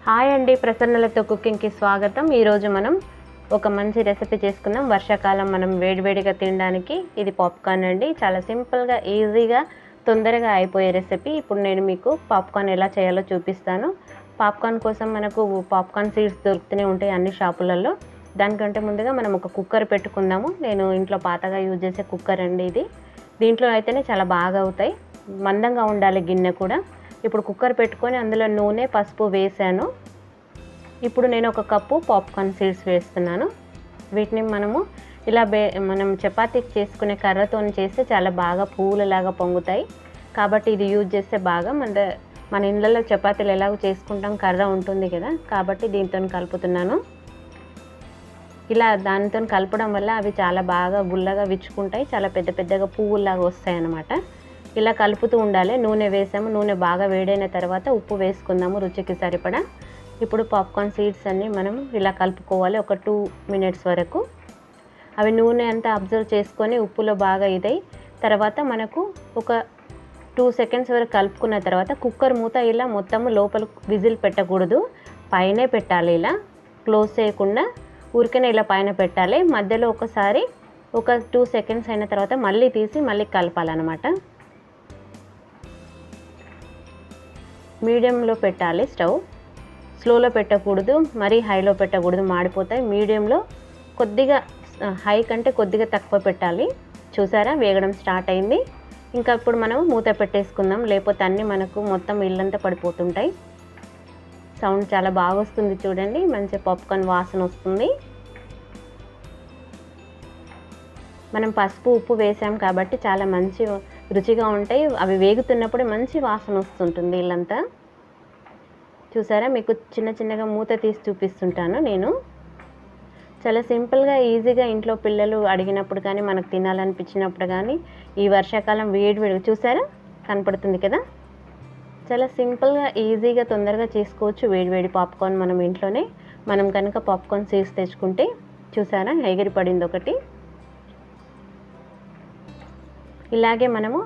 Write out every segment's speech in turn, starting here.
Hi అండి, ప్రసన్నలతో కుకింగ్కి స్వాగతం. ఈరోజు మనం ఒక మంచి రెసిపీ చేసుకుందాం. వర్షాకాలం మనం వేడివేడిగా తినడానికి. ఇది పాప్కార్న్ అండి. చాలా సింపుల్గా, ఈజీగా, తొందరగా అయిపోయే రెసిపీ. ఇప్పుడు నేను మీకు పాప్కార్న్ ఎలా చేయాలో చూపిస్తాను. పాప్కార్న్ కోసం మనకు పాప్కార్న్ సీడ్స్ దొరుకుతూనే ఉంటాయి అన్ని షాపులలో. దానికంటే ముందుగా మనం ఒక కుక్కర్ పెట్టుకుందాము. నేను ఇంట్లో పాతగా యూజ్ చేసే కుక్కర్ అండి ఇది. దీంట్లో అయితేనే చాలా బాగా అవుతాయి. మందంగా ఉండాలి గిన్నె కూడా. ఇప్పుడు కుక్కర్ పెట్టుకొని అందులో నూనె, పసుపు వేసాను. ఇప్పుడు నేను ఒక కప్పు పాప్కార్న్ సీడ్స్ వేస్తున్నాను. వీటిని మనము ఇలా మనం చపాతీకి చేసుకునే కర్రతో చేస్తే చాలా బాగా పూలలాగా పొంగుతాయి. కాబట్టి ఇది యూజ్ చేస్తే బాగా మన ఇళ్ళల్లో చపాతీలు ఎలాగో చేసుకుంటాం, కర్ర ఉంటుంది కదా, కాబట్టి దీంతో కలుపుతున్నాను. ఇలా దానితో కలపడం వల్ల అవి చాలా బాగా గుల్లగా విచ్చుకుంటాయి, చాలా పెద్ద పెద్దగా పువ్వులాగా వస్తాయి అన్నమాట. ఇలా కలుపుతూ ఉండాలి. నూనె వేసాము. నూనె బాగా వేడైన తర్వాత ఉప్పు వేసుకుందాము రుచికి సరిపడా. ఇప్పుడు పాప్కార్న్ సీడ్స్ అన్నీ మనం ఇలా కలుపుకోవాలి ఒక 2 minutes వరకు. అవి నూనె అంతా అబ్జర్వ్ చేసుకొని ఉప్పులో బాగా ఇదై తర్వాత మనకు ఒక 2 seconds వరకు కలుపుకున్న తర్వాత కుక్కర్ మూత ఇలా మొత్తము లోపల విజిల్ పెట్టకూడదు, పైనే పెట్టాలి. ఇలా క్లోజ్ చేయకుండా ఊరికనే ఇలా పైన పెట్టాలి. మధ్యలో ఒకసారి ఒక 2 seconds అయిన తర్వాత మళ్ళీ తీసి మళ్ళీ కలపాలన్నమాట. మీడియంలో పెట్టాలి స్టవ్. స్లోలో పెట్టకూడదు, మరీ హైలో పెట్టకూడదు, మాడిపోతాయి. మీడియంలో కొద్దిగా, హై కంటే కొద్దిగా తక్కువ పెట్టాలి. చూసారా, వేగడం స్టార్ట్ అయింది. ఇంకా ఇప్పుడు మనం మూత పెట్టేసుకుందాం, లేకపోతే అన్నీ మనకు మొత్తం ఇల్లంతా పడిపోతుంటాయి. సౌండ్ చాలా బాగా వస్తుంది చూడండి, మంచి పాప్కార్న్ వాసన వస్తుంది. మనం పసుపు, ఉప్పు వేసాం కాబట్టి చాలా మంచి రుచిగా ఉంటాయి. అవి వేగుతున్నప్పుడు మంచి వాసన వస్తుంటుంది ఇల్లంతా. చూసారా, మీకు చిన్న చిన్నగా మూత తీసి చూపిస్తుంటాను నేను. చాలా సింపుల్గా, ఈజీగా ఇంట్లో పిల్లలు అడిగినప్పుడు కానీ, మనకు తినాలనిపించినప్పుడు కానీ, ఈ వర్షాకాలం వేడివేడిగా చూసారా కనపడుతుంది కదా. చాలా సింపుల్గా, ఈజీగా, తొందరగా చేసుకోవచ్చు వేడివేడి పాప్కార్న్ మనం ఇంట్లోనే. మనం కనుక పాప్కార్న్ సీడ్స్ తెచ్చుకుంటే. చూసారా, ఎగిరి పడింది ఒకటి. ఇలాగే మనము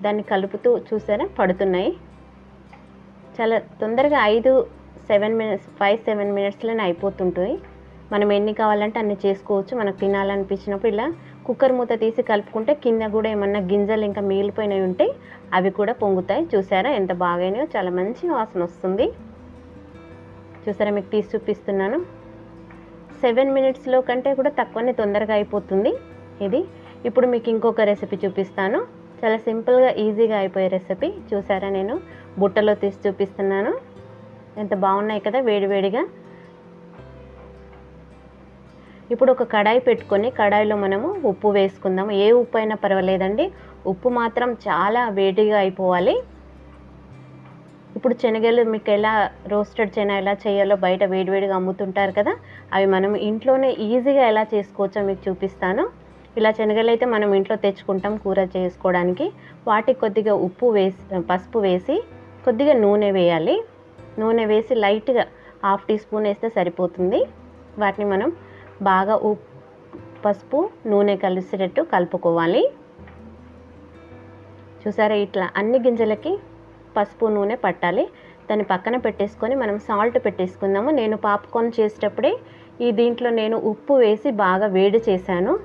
దాన్ని కలుపుతూ చూసారా పడుతున్నాయి. చాలా తొందరగా 5-7 minutesలోనే అయిపోతుంటాయి. మనం ఎన్ని కావాలంటే అన్ని చేసుకోవచ్చు. మనకు తినాలనిపించినప్పుడు ఇలా కుక్కర్ మూత తీసి కలుపుకుంటే కింద కూడా ఏమన్నా గింజలు ఇంకా మిగిలిపోయినవి ఉంటే అవి కూడా పొంగుతాయి. చూసారా ఎంత బాగానో, చాలా మంచి వాసన వస్తుంది. చూసారా, మీకు తీసి చూపిస్తున్నాను. 7 minutesలో కంటే కూడా తక్కువనే తొందరగా అయిపోతుంది ఇది. ఇప్పుడు మీకు ఇంకొక రెసిపీ చూపిస్తాను. చాలా సింపుల్గా, ఈజీగా అయిపోయే రెసిపీ. చూసారా, నేను బుట్టలో తీసి చూపిస్తున్నాను. ఎంత బాగున్నాయి కదా వేడివేడిగా. ఇప్పుడు ఒక కడాయి పెట్టుకొని కడాయిలో మనము ఉప్పు వేసుకుందాము. ఏ ఉప్పు అయినా పర్వాలేదండి, ఉప్పు మాత్రం చాలా వేడిగా అయిపోవాలి. ఇప్పుడు శనగలు మీకు ఎలా రోస్టెడ్ చనా ఎలా చేయాలో బయట వేడివేడిగా అమ్ముతుంటారు కదా, అవి మనం ఇంట్లోనే ఈజీగా ఎలా చేసుకోవచ్చో మీకు చూపిస్తాను. ఇలా శనగలు అయితే మనం ఇంట్లో తెచ్చుకుంటాం కూర చేసుకోవడానికి. వాటికి కొద్దిగా ఉప్పు వేసి, పసుపు వేసి, కొద్దిగా నూనె వేయాలి. నూనె వేసి లైట్గా 1/2 teaspoon వేస్తే సరిపోతుంది. వాటిని మనం బాగా పసుపు నూనె కలిసేటట్టు కలుపుకోవాలి. చూసారా, ఇట్లా అన్ని గింజలకి పసుపు నూనె పట్టాలి. దాన్ని పక్కన పెట్టేసుకొని మనం సాల్ట్ పెట్టేసుకుందాము. నేను పాప్కార్న్ చేసేటప్పుడే దీంట్లో నేను ఉప్పు వేసి బాగా వేడి చేశాను,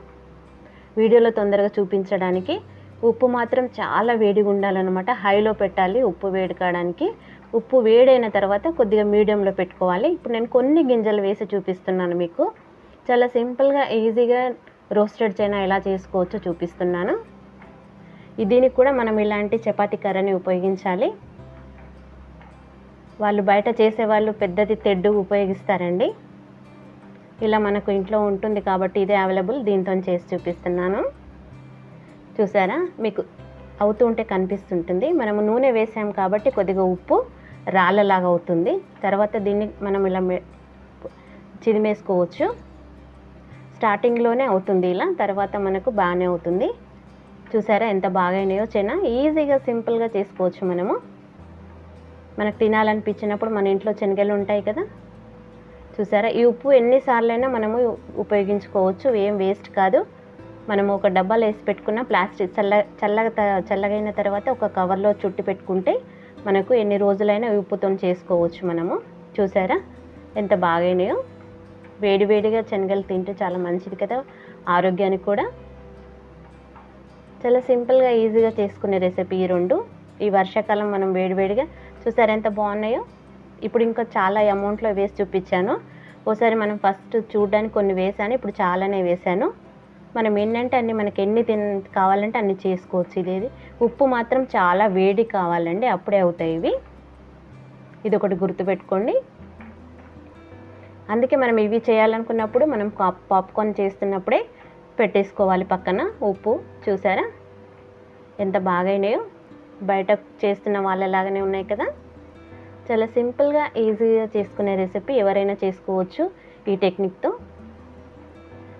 వీడియోలో తొందరగా చూపించడానికి. ఉప్పు మాత్రం చాలా వేడిగా ఉండాలన్నమాట, హైలో పెట్టాలి ఉప్పు వేడి కావడానికి. ఉప్పు వేడైన తర్వాత కొద్దిగా మీడియంలో పెట్టుకోవాలి. ఇప్పుడు నేను కొన్ని గింజలు వేసి చూపిస్తున్నాను మీకు. చాలా సింపుల్గా, ఈజీగా రోస్టెడ్ చైనా ఎలా చేసుకోవచ్చో చూపిస్తున్నాను. దీనికి కూడా మనం ఇలాంటి చపాతీ కర్రని ఉపయోగించాలి. వాళ్ళు బయట చేసేవాళ్ళు పెద్దది తెడ్డు ఉపయోగిస్తారండి. ఇలా మనకు ఇంట్లో ఉంటుంది కాబట్టి ఇదే అవైలబుల్, దీంతో చేసి చూపిస్తున్నాను. చూసారా, మీకు అవుతూ ఉంటే కనిపిస్తుంటుంది. మనము నూనె వేసాం కాబట్టి కొద్దిగా ఉప్పు రాళ్ళలాగా అవుతుంది. తర్వాత దీన్ని మనం ఇలా చిదిమేసుకోవచ్చు. స్టార్టింగ్లోనే అవుతుంది ఇలా, తర్వాత మనకు బాగానే అవుతుంది. చూసారా ఎంత బాగాయినాయో చనా. ఈజీగా, సింపుల్గా చేసుకోవచ్చు మనము. మనకు తినాలనిపించినప్పుడు మన ఇంట్లో శనగలు ఉంటాయి కదా. చూసారా, ఈ ఉప్పు ఎన్నిసార్లైనా మనము ఉపయోగించుకోవచ్చు, ఏం వేస్ట్ కాదు. మనము ఒక డబ్బాలో వేసి పెట్టుకున్న ప్లాస్టిక్ చల్లగైన తర్వాత ఒక కవర్లో చుట్టి పెట్టుకుంటే మనకు ఎన్ని రోజులైనా ఉప్పుతో చేసుకోవచ్చు మనము. చూసారా ఎంత బాగైనాయో. వేడివేడిగా శనగలు తింటే చాలా మంచిది కదా ఆరోగ్యానికి కూడా. చాలా సింపుల్గా ఈజీగా చేసుకునే రెసిపీ ఈ రెండు. ఈ వర్షాకాలం మనం వేడివేడిగా చూసారా ఎంత బాగున్నాయో. ఇప్పుడు ఇంకా చాలా అమౌంట్లో వేసి చూపించాను. ఓసారి మనం ఫస్ట్ చూడడానికి కొన్ని వేసాను, ఇప్పుడు చాలానే వేసాను. మనం ఎన్నంటే అన్ని మనకి ఎన్ని కావాలంటే అన్ని చేసుకోవచ్చు. ఇది ఉప్పు మాత్రం చాలా వేడి కావాలండి, అప్పుడే అవుతాయి ఇవి. ఇది ఒకటి గుర్తుపెట్టుకోండి. అందుకే మనం ఇవి చేయాలనుకున్నప్పుడు మనం పాప్కార్న్ చేస్తున్నప్పుడే పెట్టేసుకోవాలి పక్కన ఉప్పు. చూసారా ఎంత బాగైనాయో. బయట చేస్తున్న వాళ్ళలాగానే ఉన్నాయి కదా. చాలా సింపుల్గా ఈజీగా చేసుకునే రెసిపీ, ఎవరైనా చేసుకోవచ్చు ఈ టెక్నిక్తో.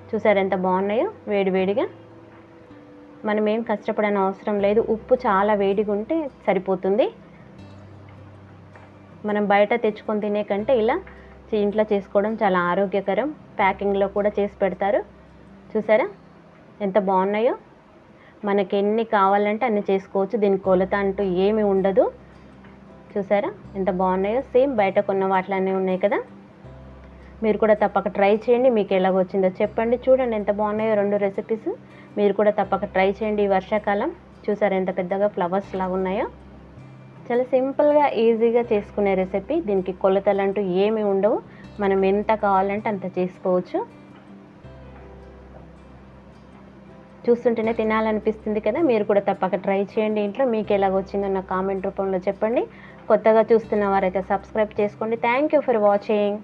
చూసారా ఎంత బాగున్నాయో వేడివేడిగా. మనం ఏం కష్టపడని అవసరం లేదు. ఉప్పు చాలా వేడిగా ఉంటే సరిపోతుంది. మనం బయట తెచ్చుకొని తినే కంటే ఇలా ఇంట్లో చేసుకోవడం చాలా ఆరోగ్యకరం. ప్యాకింగ్లో కూడా చేసి పెడతారు. చూసారా ఎంత బాగున్నాయో. మనకి ఎన్ని కావాలంటే అన్ని చేసుకోవచ్చు. దీని కొలత అంటూ ఏమీ ఉండదు. చూసారా ఎంత బాగున్నాయో. సేమ్ బయట కొన్న వాటిలన్నీ ఉన్నాయి కదా. మీరు కూడా తప్పక ట్రై చేయండి. మీకు ఎలాగొచ్చిందో చెప్పండి. చూడండి ఎంత బాగున్నాయో రెండు రెసిపీస్. మీరు కూడా తప్పక ట్రై చేయండి ఈ వర్షాకాలం. చూసారా ఎంత పెద్దగా ఫ్లవర్స్ లాగా ఉన్నాయో. చాలా సింపుల్గా ఈజీగా చేసుకునే రెసిపీ. దీనికి కొలతలు అంటూ ఏమీ ఉండవు. మనం ఎంత కావాలంటే అంత చేసుకోవచ్చు. చూస్తుంటేనే తినాలనిపిస్తుంది కదా. మీరు కూడా తప్పక ట్రై చేయండి ఇంట్లో. మీకు ఎలాగొచ్చిందో నా కామెంట్ రూపంలో చెప్పండి. కొత్తగా చూస్తున్న వారైతే సబ్స్క్రైబ్ చేసుకోండి. Thank you for watching.